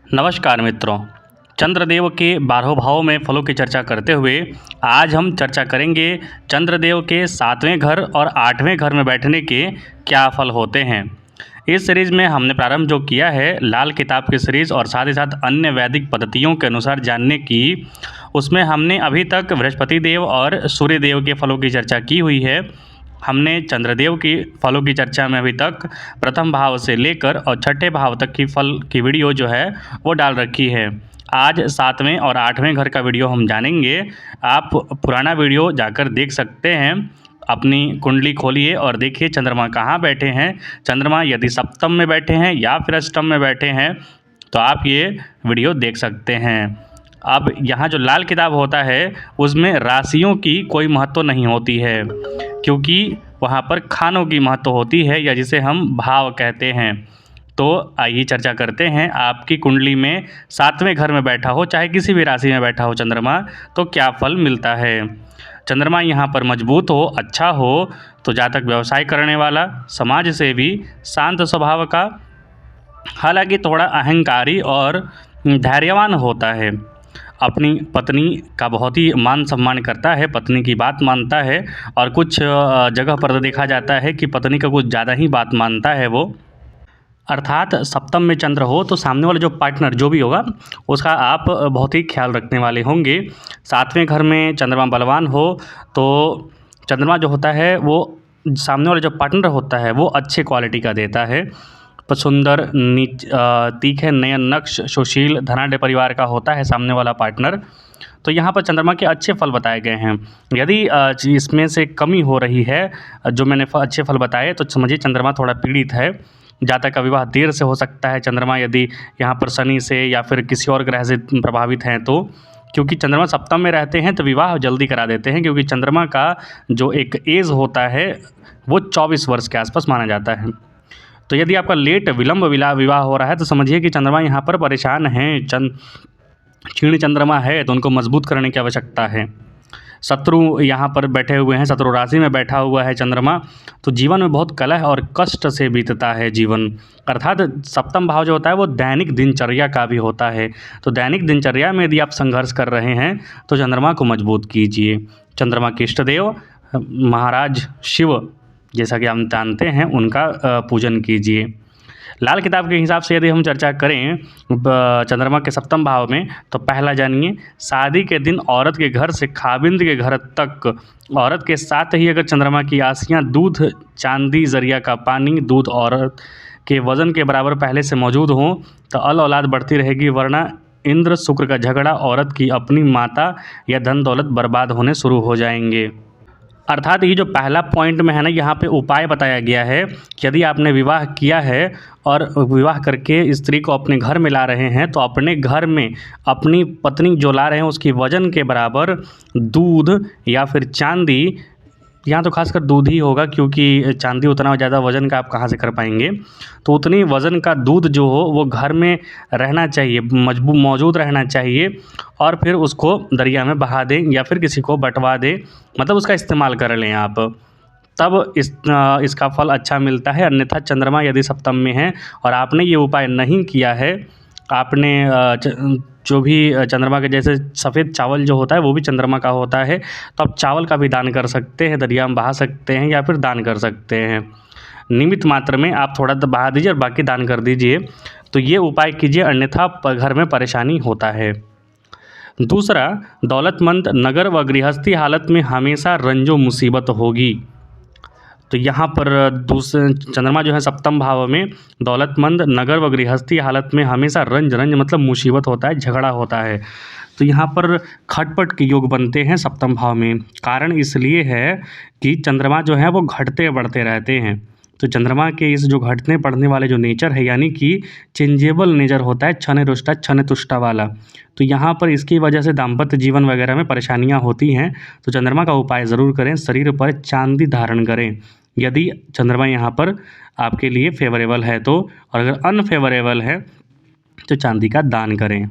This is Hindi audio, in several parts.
नमस्कार मित्रों। चंद्रदेव के 12 भावों में फलों की चर्चा करते हुए आज हम चर्चा करेंगे चंद्रदेव के 7वें घर और 8वें घर में बैठने के क्या फल होते हैं। इस सीरीज़ में हमने प्रारंभ जो किया है लाल किताब की सीरीज़ और साथ ही साथ अन्य वैदिक पद्धतियों के अनुसार जानने की, उसमें हमने अभी तक बृहस्पति देव और सूर्य देव के फलों की चर्चा की हुई है। हमने चंद्रदेव की फलों की चर्चा में अभी तक प्रथम भाव से लेकर और छठे भाव तक की फल की वीडियो जो है वो डाल रखी है। आज 7वें और 8वें घर का वीडियो हम जानेंगे। आप पुराना वीडियो जाकर देख सकते हैं। अपनी कुंडली खोलिए और देखिए चंद्रमा कहाँ बैठे हैं। चंद्रमा यदि सप्तम में बैठे हैं या फिर अष्टम में बैठे हैं तो आप ये वीडियो देख सकते हैं। अब यहाँ जो लाल किताब होता है उसमें राशियों की कोई महत्व नहीं होती है, क्योंकि वहाँ पर खानों की महत्व होती है या जिसे हम भाव कहते हैं। तो आइए चर्चा करते हैं। आपकी कुंडली में 7वें घर में बैठा हो, चाहे किसी भी राशि में बैठा हो चंद्रमा, तो क्या फल मिलता है। चंद्रमा यहाँ पर मजबूत हो, अच्छा हो, तो जातक व्यवसाय करने वाला, समाज सेवी, शांत स्वभाव का, हालांकि थोड़ा अहंकारी और धैर्यवान होता है। अपनी पत्नी का बहुत ही मान सम्मान करता है, पत्नी की बात मानता है और कुछ जगह पर देखा जाता है कि पत्नी का कुछ ज़्यादा ही बात मानता है वो। अर्थात सप्तम में चंद्र हो तो सामने वाला जो पार्टनर जो भी होगा उसका आप बहुत ही ख्याल रखने वाले होंगे। 7वें घर में चंद्रमा बलवान हो तो चंद्रमा जो होता है वो सामने वाला जो पार्टनर होता है वो अच्छे क्वालिटी का देता है। सुंदर, तीखे, नयन नक्श, सुशील, धनाढ़ परिवार का होता है सामने वाला पार्टनर। तो यहाँ पर चंद्रमा के अच्छे फल बताए गए हैं। यदि इसमें से कमी हो रही है जो मैंने अच्छे फल बताए तो समझिए चंद्रमा थोड़ा पीड़ित है। जातक का विवाह देर से हो सकता है चंद्रमा यदि यहाँ पर शनि से या फिर किसी और ग्रह से प्रभावित हैं तो, क्योंकि चंद्रमा सप्तम में रहते हैं तो विवाह जल्दी करा देते हैं, क्योंकि चंद्रमा का जो एक एज होता है वो 24 वर्ष के आसपास माना जाता है। तो यदि आपका लेट विलंब विवाह हो रहा है तो समझिए कि चंद्रमा यहाँ पर परेशान हैं। क्षीण चंद्रमा है तो उनको मजबूत करने की आवश्यकता है। शत्रु यहाँ पर बैठे हुए हैं, शत्रु राशि में बैठा हुआ है चंद्रमा, तो जीवन में बहुत कलह और कष्ट से बीतता है जीवन। अर्थात सप्तम भाव जो होता है वो दैनिक दिनचर्या का भी होता है। तो दैनिक दिनचर्या में यदि आप संघर्ष कर रहे हैं तो चंद्रमा को मजबूत कीजिए। चंद्रमा के इष्ट देव महाराज शिव, जैसा कि हम जानते हैं, उनका पूजन कीजिए। लाल किताब के हिसाब से यदि हम चर्चा करें चंद्रमा के सप्तम भाव में तो पहला जानिए, शादी के दिन औरत के घर से खाविंद के घर तक औरत के साथ ही अगर चंद्रमा की आसियाँ दूध, चांदी, जरिया का पानी, दूध औरत के वजन के बराबर पहले से मौजूद हों तो अल औलाद बढ़ती रहेगी, वरना इंद्र शुक्र का झगड़ा, औरत की अपनी माता या धन दौलत बर्बाद होने शुरू हो जाएंगे। अर्थात ये जो पहला पॉइंट में है ना, यहाँ पे उपाय बताया गया है कि यदि आपने विवाह किया है और विवाह करके स्त्री को अपने घर में ला रहे हैं तो अपने घर में अपनी पत्नी जो ला रहे हैं उसकी वज़न के बराबर दूध या फिर चांदी, यहाँ तो खासकर दूध ही होगा क्योंकि चांदी उतना ज़्यादा वज़न का आप कहाँ से कर पाएंगे, तो उतनी वज़न का दूध जो हो वो घर में रहना चाहिए, मौजूद रहना चाहिए और फिर उसको दरिया में बहा दें या फिर किसी को बंटवा दें, मतलब उसका इस्तेमाल कर लें आप, तब इसका फल अच्छा मिलता है। अन्यथा चंद्रमा यदि सप्तम में है और आपने ये उपाय नहीं किया है, आपने जो भी चंद्रमा के जैसे सफ़ेद चावल जो होता है वो भी चंद्रमा का होता है, तो आप चावल का भी दान कर सकते हैं, दरिया में बहा सकते हैं या फिर दान कर सकते हैं। निमित मात्र में आप थोड़ा बहा दीजिए और बाकी दान कर दीजिए, तो ये उपाय कीजिए, अन्यथा घर में परेशानी होता है। दूसरा, दौलतमंद नगर व गृहस्थी हालत में हमेशा रंजो मुसीबत होगी। तो यहाँ पर दूसरे चंद्रमा जो है सप्तम भाव में दौलतमंद नगर व गृहस्थी हालत में हमेशा रंज मतलब मुसीबत होता है, झगड़ा होता है। तो यहाँ पर खटपट के योग बनते हैं सप्तम भाव में। कारण इसलिए है कि चंद्रमा जो है वो घटते बढ़ते रहते हैं। तो चंद्रमा के इस जो घटने बढ़ने वाले जो नेचर है, यानी कि चेंजेबल नेचर होता है, क्षण रुष्टा क्षण तुष्टा वाला, तो यहाँ पर इसकी वजह से दाम्पत्य जीवन वगैरह में परेशानियाँ होती हैं। तो चंद्रमा का उपाय ज़रूर करें, शरीर पर चांदी धारण करें यदि चंद्रमा यहाँ पर आपके लिए फेवरेबल है तो, और अगर अनफेवरेबल है तो चांदी का दान करें।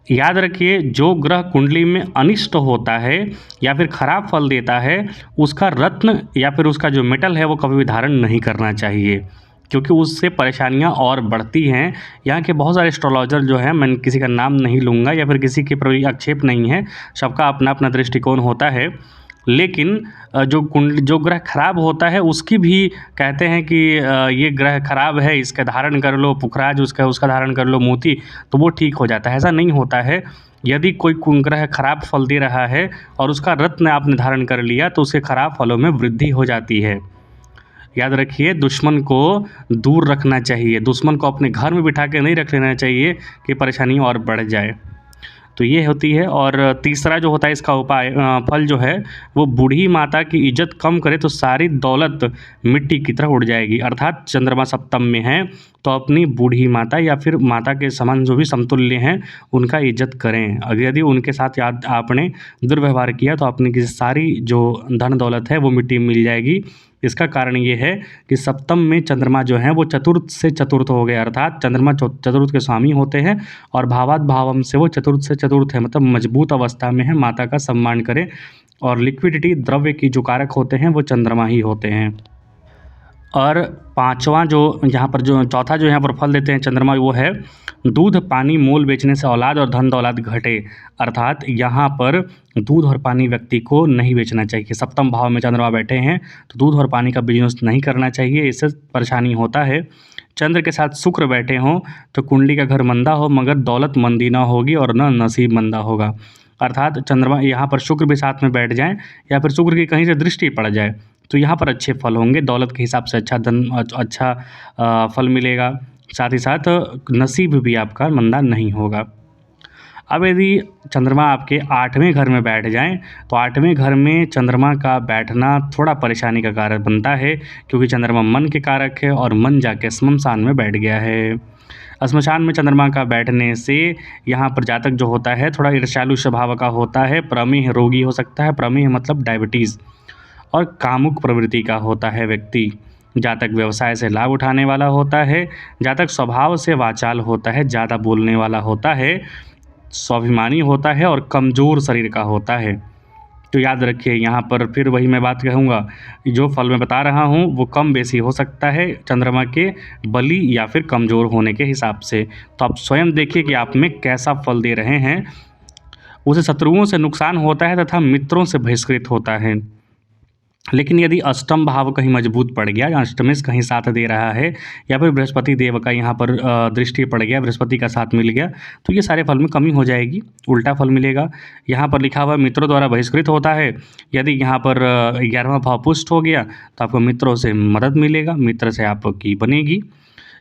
याद रखिए, जो ग्रह कुंडली में अनिष्ट होता है या फिर खराब फल देता है उसका रत्न या फिर उसका जो मेटल है वो कभी भी धारण नहीं करना चाहिए। क्योंकि उससे परेशानियाँ और बढ़ती हैं। यहाँ के बहुत सारे एस्ट्रोलॉजर जो हैं, मैं किसी का नाम नहीं लूँगा या फिर किसी के प्रति आक्षेप नहीं है, सबका अपना अपना दृष्टिकोण होता है। लेकिन जो ग्रह खराब होता है उसकी भी कहते हैं कि ये ग्रह खराब है, इसका धारण कर लो, पुखराज उसका धारण कर लो, मोती, तो वो ठीक हो जाता है। ऐसा नहीं होता है। यदि कोई ग्रह खराब फल दे रहा है और उसका रत्न आपने धारण कर लिया तो उसके खराब फलों में वृद्धि हो जाती है। याद रखिए, दुश्मन को दूर रखना चाहिए, दुश्मन को अपने घर में बिठा के नहीं रख लेना चाहिए कि परेशानी और बढ़ जाए। तो ये होती है। और तीसरा जो होता है इसका उपाय, फल जो है वो बूढ़ी माता की इज्जत कम करे तो सारी दौलत मिट्टी की तरह उड़ जाएगी। अर्थात चंद्रमा सप्तम में है तो अपनी बूढ़ी माता या फिर माता के समान जो भी समतुल्य हैं उनका इज्जत करें। अगर यदि उनके साथ याद आपने दुर्व्यवहार किया तो अपनी की सारी जो धन दौलत है वो मिट्टी में मिल जाएगी। इसका कारण ये है कि सप्तम में चंद्रमा जो है वो चतुर्थ से चतुर्थ हो गए, अर्थात चंद्रमा चतुर्थ के स्वामी होते हैं और भावात भावम से वो चतुर्थ से चतुर्थ है, मतलब मजबूत अवस्था में है। माता का सम्मान करें। और लिक्विडिटी, द्रव्य की जो कारक होते हैं वो चंद्रमा ही होते हैं। और पांचवा जो यहाँ पर जो चौथा जो यहाँ पर फल देते हैं चंद्रमा, वो है दूध पानी मोल बेचने से औलाद और धन दौलत घटे। अर्थात यहाँ पर दूध और पानी व्यक्ति को नहीं बेचना चाहिए। सप्तम भाव में चंद्रमा बैठे हैं तो दूध और पानी का बिजनेस नहीं करना चाहिए, इससे परेशानी होता है। चंद्र के साथ शुक्र बैठे हों तो कुंडली का घर मंदा हो मगर दौलत मंदी ना होगी और न नसीब मंदा होगा। अर्थात चंद्रमा यहाँ पर शुक्र भी साथ में बैठ जाएं या फिर शुक्र की कहीं से दृष्टि पड़ जाए तो यहाँ पर अच्छे फल होंगे, दौलत के हिसाब से अच्छा फल मिलेगा। साथ ही साथ नसीब भी आपका मंदा नहीं होगा। अब यदि चंद्रमा आपके 8वें घर में बैठ जाएं तो 8वें घर में चंद्रमा का बैठना थोड़ा परेशानी का कारण बनता है, क्योंकि चंद्रमा मन के कारक है और मन जाके श्मशान में बैठ गया है। श्मशान में चंद्रमा का बैठने से यहाँ पर जातक जो होता है थोड़ा ईर्ष्यालु स्वभाव का होता है, प्रमेह रोगी हो सकता है। प्रमेह मतलब डायबिटीज़, और कामुक प्रवृत्ति का होता है व्यक्ति। जातक व्यवसाय से लाभ उठाने वाला होता है। जातक स्वभाव से वाचाल होता है, ज़्यादा बोलने वाला होता है, स्वाभिमानी होता है और कमज़ोर शरीर का होता है। तो याद रखिए, यहाँ पर फिर वही मैं बात कहूँगा, जो फल मैं बता रहा हूँ वो कम बेसी हो सकता है चंद्रमा के बली या फिर कमज़ोर होने के हिसाब से। तो आप स्वयं देखिए कि आप में कैसा फल दे रहे हैं। उसे शत्रुओं से नुकसान होता है तथा मित्रों से बहिष्कृत होता है। लेकिन यदि अष्टम भाव कहीं मजबूत पड़ गया या अष्टमेश कहीं साथ दे रहा है या फिर बृहस्पति देव का यहाँ पर दृष्टि पड़ गया, बृहस्पति का साथ मिल गया, तो ये सारे फल में कमी हो जाएगी, उल्टा फल मिलेगा। यहाँ पर लिखा हुआ मित्रों द्वारा बहिष्कृत होता है। यदि यहाँ पर 11वां भाव पुष्ट हो गया तो आपको मित्रों से मदद मिलेगा, मित्र से आपकी बनेगी।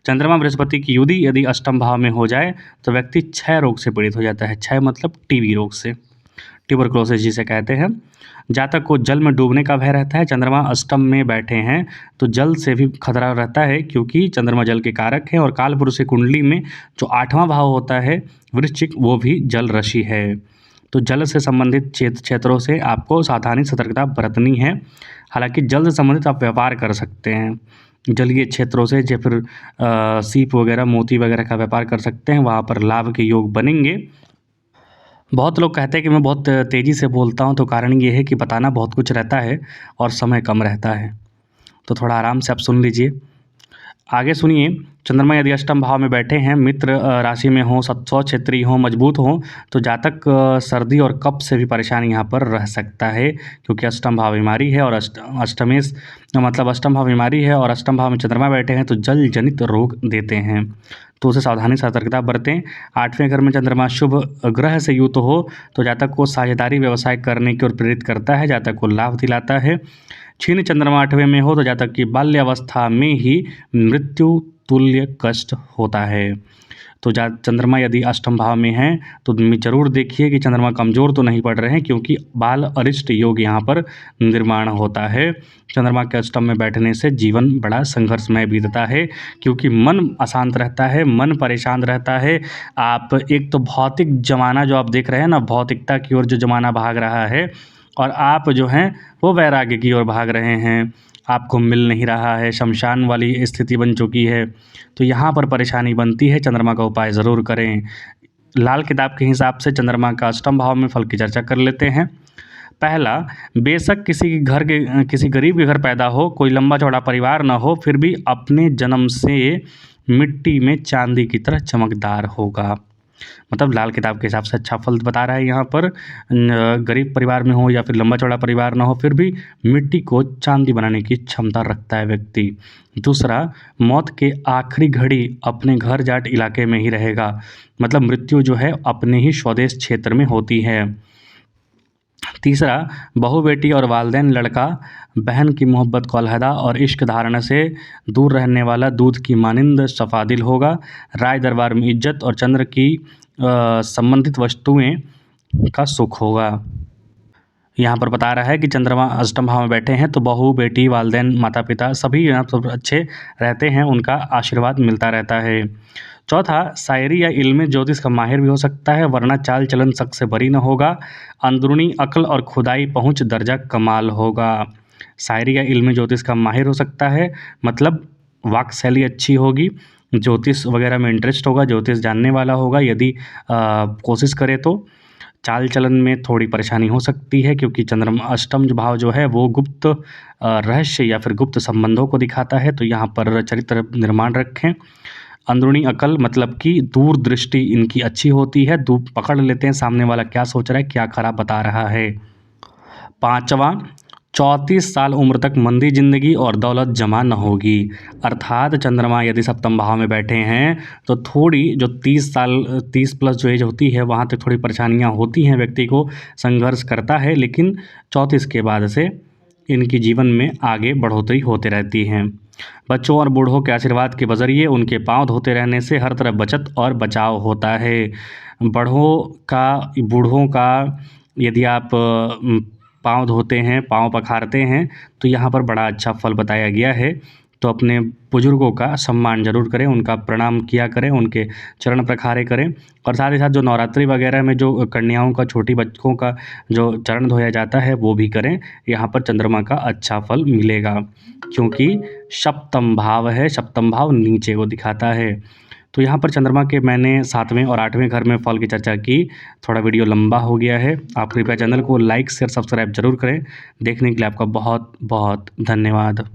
चंद्रमा बृहस्पति की युति यदि अष्टम भाव में हो जाए तो व्यक्ति क्षय रोग से पीड़ित हो जाता है। क्षय मतलब टीबी रोग से, ट्यूबरक्लोसिस जिसे कहते हैं। जातक को जल में डूबने का भय रहता है। चंद्रमा अष्टम में बैठे हैं तो जल से भी खतरा रहता है, क्योंकि चंद्रमा जल के कारक है और कालपुरुष की कुंडली में जो 8वां भाव होता है वृश्चिक, वो भी जल राशि है। तो जल से संबंधित क्षेत्रों से आपको सावधानी सतर्कता बरतनी है। हालांकि जल से संबंधित आप व्यापार कर सकते हैं, जलीय क्षेत्रों से, या फिर सीप वगैरह मोती वगैरह का व्यापार कर सकते हैं, वहाँ पर लाभ के योग बनेंगे। बहुत लोग कहते हैं कि मैं बहुत तेज़ी से बोलता हूँ, तो कारण ये है कि बताना बहुत कुछ रहता है और समय कम रहता है, तो थोड़ा आराम से आप सुन लीजिए। आगे सुनिए, चंद्रमा यदि अष्टम भाव में बैठे हैं, मित्र राशि में हों, सत्सौ क्षेत्रीय हों, मजबूत हों, तो जातक सर्दी और कफ से भी परेशानी यहाँ पर रह सकता है, क्योंकि अष्टम भाव बीमारी है और अष्टमेश मतलब अष्टम भाव बीमारी है और अष्टम भाव में चंद्रमा बैठे हैं तो जल जनित रोग देते हैं, तो उसे सावधानी सतर्कता बरतें। 8वें घर में चंद्रमा शुभ ग्रह से युक्त हो तो जातक को साझेदारी व्यवसाय करने की ओर प्रेरित करता है, जातक को लाभ दिलाता है। क्षीण चंद्रमा 8वें में हो तो जातक की बाल्यावस्था में ही मृत्यु तुल्य कष्ट होता है। तो चंद्रमा यदि अष्टम भाव में है तो जरूर देखिए कि चंद्रमा कमज़ोर तो नहीं पड़ रहे हैं, क्योंकि बाल अरिष्ट योग यहाँ पर निर्माण होता है। चंद्रमा के अष्टम में बैठने से जीवन बड़ा संघर्षमय बीतता है, क्योंकि मन अशांत रहता है, मन परेशान रहता है। आप एक तो भौतिक ज़माना जो आप देख रहे हैं ना, भौतिकता की ओर जो ज़माना भाग रहा है, और आप जो हैं वो वैराग्य की ओर भाग रहे हैं, आपको मिल नहीं रहा है, शमशान वाली स्थिति बन चुकी है, तो यहाँ पर परेशानी बनती है। चंद्रमा का उपाय ज़रूर करें। लाल किताब के हिसाब से चंद्रमा का अष्टम भाव में फल की चर्चा कर लेते हैं। पहला, बेशक किसी गरीब के घर पैदा हो, कोई लंबा चौड़ा परिवार न हो, फिर भी अपने जन्म से मिट्टी में चांदी की तरह चमकदार होगा। मतलब लाल किताब के हिसाब से अच्छा फल बता रहा है यहाँ पर। गरीब परिवार में हो या फिर लंबा चौड़ा परिवार ना हो, फिर भी मिट्टी को चांदी बनाने की क्षमता रखता है व्यक्ति। दूसरा, मौत के आखिरी घड़ी अपने घर जाट इलाके में ही रहेगा। मतलब मृत्यु जो है अपने ही स्वदेश क्षेत्र में होती है। तीसरा, बहू बेटी और वालिदैन लड़का बहन की मोहब्बत को अलहदा और इश्क धारणा से दूर रहने वाला दूध की मानिंद सफ़ादिल होगा। राय दरबार में इज्जत और चंद्र की संबंधित वस्तुएं का सुख होगा। यहाँ पर बता रहा है कि चंद्रमा अष्टम भाव में बैठे हैं तो बहू बेटी वालिदैन माता पिता सभी यहाँ सब अच्छे रहते हैं, उनका आशीर्वाद मिलता रहता है। चौथा, शायरी या इल्म ज्योतिष का माहिर भी हो सकता है, वरना चाल चलन शक से बरी न होगा। अंदरूनी अक्ल और खुदाई पहुँच दर्जा कमाल होगा। शायरी या इल्म ज्योतिष का माहिर हो सकता है, मतलब वाक शैली अच्छी होगी, ज्योतिष वगैरह में इंटरेस्ट होगा, ज्योतिष जानने वाला होगा यदि कोशिश करे तो। चाल चलन में थोड़ी परेशानी हो सकती है क्योंकि चंद्रमा अष्टम भाव जो है वो गुप्त रहस्य या फिर गुप्त संबंधों को दिखाता है, तो यहाँ पर चरित्र निर्माण रखें। अंदरूनी अकल मतलब कि दूरदृष्टि इनकी अच्छी होती है, पकड़ लेते हैं सामने वाला क्या सोच रहा है, क्या खराब बता रहा है। पाँचवा, 34 साल उम्र तक मंदी जिंदगी और दौलत जमा न होगी। अर्थात चंद्रमा यदि सप्तम भाव में बैठे हैं तो थोड़ी जो 30 प्लस जो एज होती है वहाँ तक थोड़ी परेशानियाँ होती हैं, व्यक्ति को संघर्ष करता है, लेकिन 34 के बाद से इनकी जीवन में आगे बढ़ोतरी होते रहती हैं। बच्चों और बूढ़ों के आशीर्वाद के बजरिए उनके पांव धोते रहने से हर तरफ बचत और बचाव होता है। बूढ़ों का यदि आप पाँव धोते हैं, पाँव पखारते हैं तो यहाँ पर बड़ा अच्छा फल बताया गया है। तो अपने बुजुर्गों का सम्मान जरूर करें, उनका प्रणाम किया करें, उनके चरण प्रखारे करें। और साथ ही साथ जो नवरात्रि वगैरह में जो कन्याओं का, छोटी बच्चों का जो चरण धोया जाता है वो भी करें। यहाँ पर चंद्रमा का अच्छा फल मिलेगा क्योंकि सप्तम भाव है, सप्तम भाव नीचे को दिखाता है। तो यहाँ पर चंद्रमा के मैंने 7वें और 8वें घर में फल की चर्चा की। थोड़ा वीडियो लंबा हो गया है, आप कृपया चैनल को लाइक शेयर सब्सक्राइब जरूर करें। देखने के लिए आपका बहुत बहुत धन्यवाद।